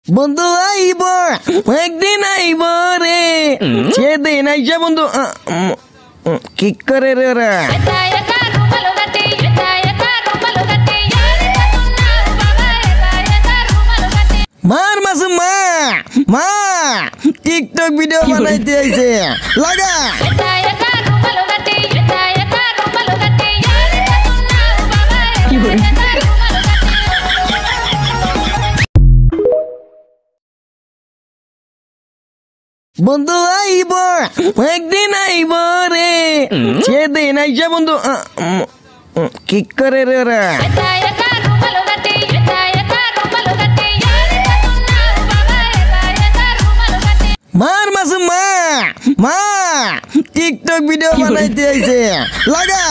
বন্ধু আইব একদিন আইব রে সেদিন আইসা বন্ধু কি করে রে ওরা মার মাসু মা মা টিকটক ভিডিও বানাইতে আইছে লাগা বন্ধু আইব একদিন আইব রে সেদিন আইসা বন্ধু কি করে রে ওরা মার মাসু মা মা টিকটক ভিডিও বানাইতে আইছে লাগা